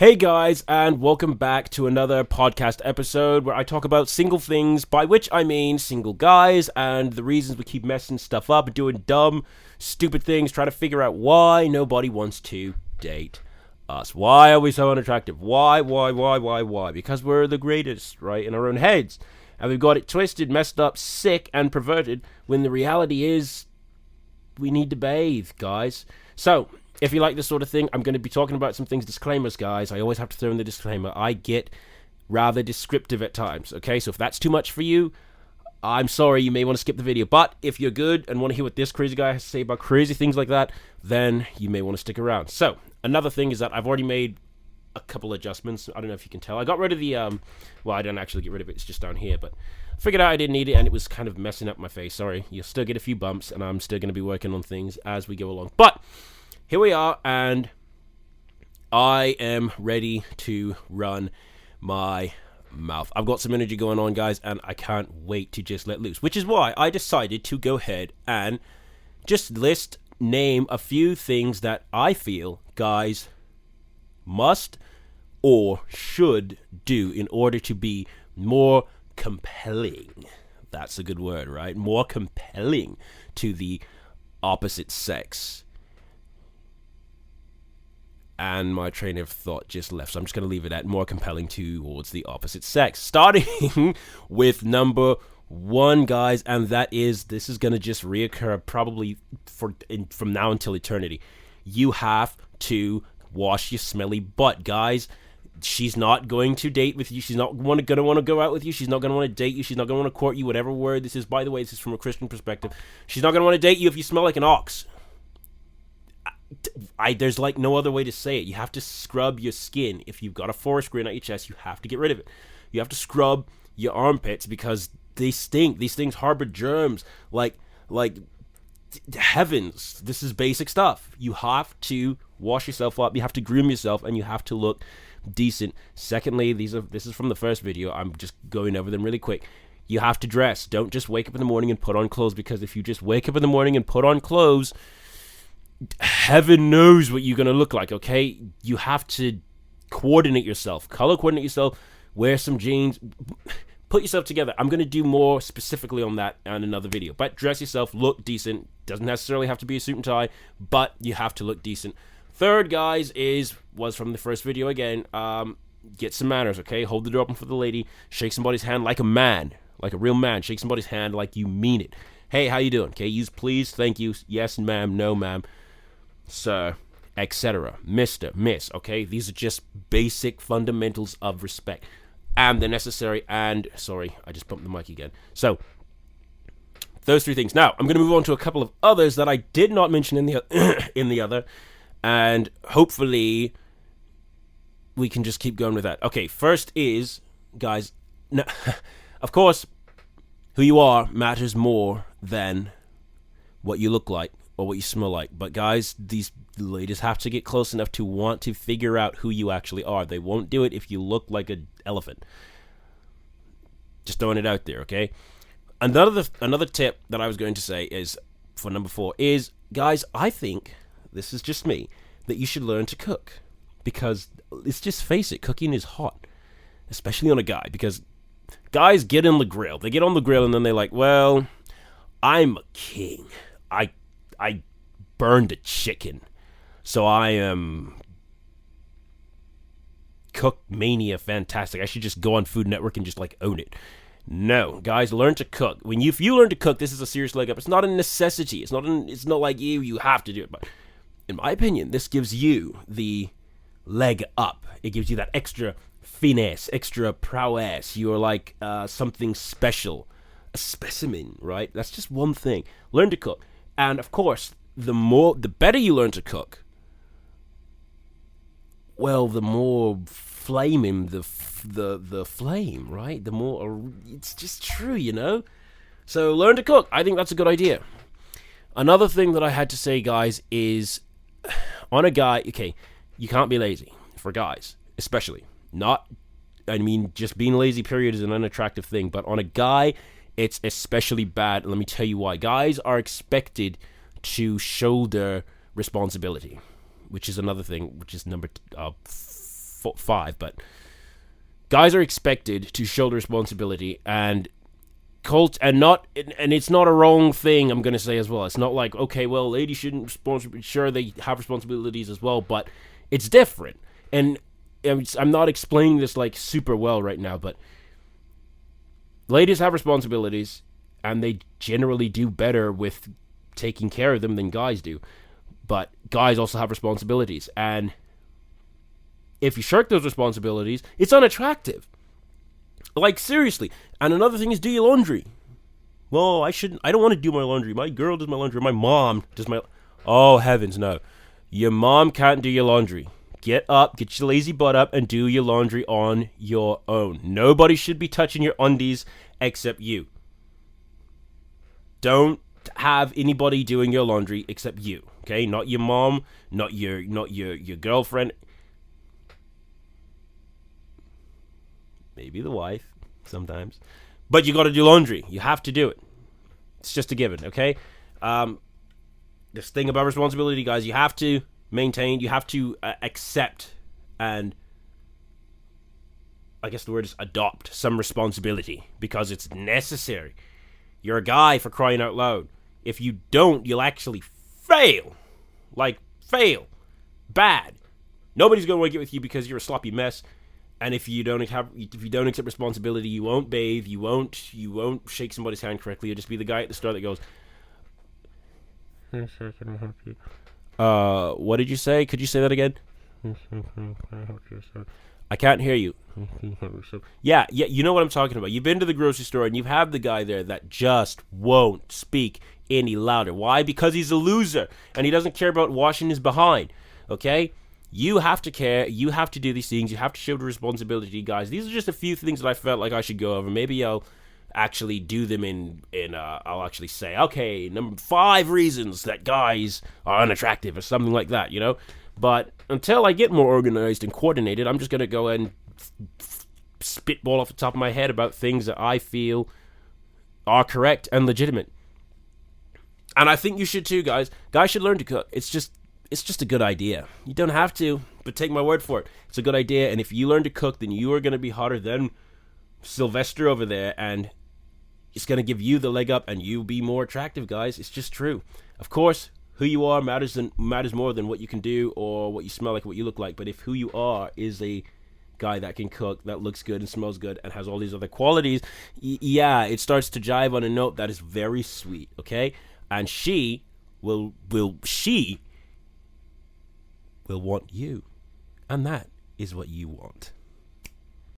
Hey guys, and welcome back to another podcast episode where I talk about single things, by which I mean single guys and the reasons we keep messing stuff up and doing dumb, stupid things, trying to figure out why nobody wants to date us. Why are we so unattractive? Why? Because we're the greatest, right, in our own heads. And we've got it twisted, messed up, sick, and perverted, when the reality is we need to bathe, guys. So, if you like this sort of thing, I'm going to be talking about some things. Disclaimers, guys. I always have to throw in the disclaimer. I get rather descriptive at times, okay? So if that's too much for you, I'm sorry. You may want to skip the video. But if you're good and want to hear what this crazy guy has to say about crazy things like that, then you may want to stick around. So, another thing is that I've already made a couple adjustments. I don't know if you can tell. I got rid of the, well, I didn't actually get rid of it. It's just down here, but I figured out I didn't need it, and it was kind of messing up my face. Sorry. You'll still get a few bumps, and I'm still going to be working on things as we go along. But here we are, and I am ready to run my mouth. I've got some energy going on, guys, and I can't wait to just let loose, which is why I decided to go ahead and just name a few things that I feel guys must or should do in order to be more compelling. That's a good word, right? More compelling to the opposite sex. And my train of thought just left, so I'm just going to leave it at more compelling towards the opposite sex. Starting with number one, guys, and that is, this is going to just reoccur probably from now until eternity. You have to wash your smelly butt, guys. She's not going to date with you. She's not going to want to go out with you. She's not going to want to date you. She's not going to want to court you, whatever word this is. By the way, this is from a Christian perspective. She's not going to want to date you if you smell like an ox. There's like no other way to say it. You have to scrub your skin. If you've got a forest green at your chest, you have to get rid of it. You have to scrub your armpits because they stink. These things harbor germs like heavens. This is basic stuff. You have to wash yourself up. You have to groom yourself, and you have to look decent. Secondly, this is from the first video. I'm just going over them really quick. You have to dress. Don't just wake up in the morning and put on clothes, because if you just wake up in the morning and put on clothes, heaven knows what you're going to look like, okay? You have to coordinate yourself, color coordinate yourself, wear some jeans, put yourself together. I'm going to do more specifically on that in another video. But dress yourself, look decent. Doesn't necessarily have to be a suit and tie, but you have to look decent. Third, guys, was from the first video again. Get some manners, okay? Hold the door open for the lady. Shake somebody's hand like a man, like a real man. Shake somebody's hand like you mean it. Hey, how you doing? Okay, use please, thank you, yes, ma'am, no, ma'am, sir, etc., Mr., Miss, okay? These are just basic fundamentals of respect. And they're necessary, and, sorry, I just bumped the mic again. So, those three things. Now, I'm going to move on to a couple of others that I did not mention in the other, and hopefully we can just keep going with that. Okay, first is, guys, no, of course, who you are matters more than what you look like or what you smell like. But guys, these ladies have to get close enough to want to figure out who you actually are. They won't do it if you look like an elephant. Just throwing it out there, okay? Another tip that I was going to say is, for number 4, is, guys, I think, this is just me, that you should learn to cook. Because, let's just face it, cooking is hot. Especially on a guy. Because guys get on the grill. They get on the grill and then they're like, well, I'm a king. I burned a chicken, so I am cook mania fantastic. I should just go on Food Network and just like own it. No, guys, learn to cook. If you learn to cook, this is a serious leg up. It's not a necessity. It's not like you have to do it. But in my opinion, this gives you the leg up. It gives you that extra finesse, extra prowess. You're like something special, a specimen, right? That's just one thing. Learn to cook. And of course, the better you learn to cook, well, the more flaming the flame, right? The more, it's just true, you know? So learn to cook. I think that's a good idea. Another thing that I had to say, guys, is on a guy, okay, you can't be lazy. For guys, especially. Just being lazy, period, is an unattractive thing. But on a guy, it's especially bad. Let me tell you why. Guys are expected to shoulder responsibility, which is another thing, which is number 5, but guys are expected to shoulder responsibility and and it's not a wrong thing. I'm gonna say as well. It's not like, okay, well, ladies shouldn't sure they have responsibilities as well, but it's different. And I'm not explaining this like super well right now, but ladies have responsibilities, and they generally do better with taking care of them than guys do. But guys also have responsibilities, and if you shirk those responsibilities, it's unattractive. Like, seriously. And another thing is, do your laundry. Well, I don't want to do my laundry. My girl does my laundry. My mom does my... Oh, heavens, no. Your mom can't do your laundry. Get up, get your lazy butt up, and do your laundry on your own. Nobody should be touching your undies except you. Don't have anybody doing your laundry except you. Okay? Not your mom, not your girlfriend. Maybe the wife, sometimes. But you got to do laundry. You have to do it. It's just a given, okay? This thing about responsibility, guys, you have to maintain, you have to accept, and I guess the word is adopt some responsibility, because it's necessary. You're a guy, for crying out loud. If you don't, you'll actually fail. Like, fail. Bad. Nobody's going to want to get with you because you're a sloppy mess. And if you don't accept responsibility, you won't bathe, you won't shake somebody's hand correctly. You'll just be the guy at the store that goes, "Yes, sir, can I help you?" What did you say? Could you say that again? "Yes, sir, can I help you, sir?" I can't hear you. Yeah, you know what I'm talking about. You've been to the grocery store and you have the guy there that just won't speak any louder. Why? Because he's a loser and he doesn't care about washing his behind. Okay? You have to care. You have to do these things. You have to show the responsibility, guys. These are just a few things that I felt like I should go over. Maybe I'll actually do them I'll actually say, okay, number 5 reasons that guys are unattractive or something like that, you know? But until I get more organized and coordinated, I'm just going to go and spitball off the top of my head about things that I feel are correct and legitimate. And I think you should too, guys. Guys should learn to cook. It's just a good idea. You don't have to, but take my word for it. It's a good idea, and if you learn to cook, then you are going to be hotter than Sylvester over there, and it's going to give you the leg up, and you'll be more attractive, guys. It's just true. Of course, who you are matters more than what you can do or what you smell like, what you look like, but if who you are is a guy that can cook, that looks good and smells good, and has all these other qualities, yeah, it starts to jive on a note that is very sweet, okay? And she will want you, and that is what you want.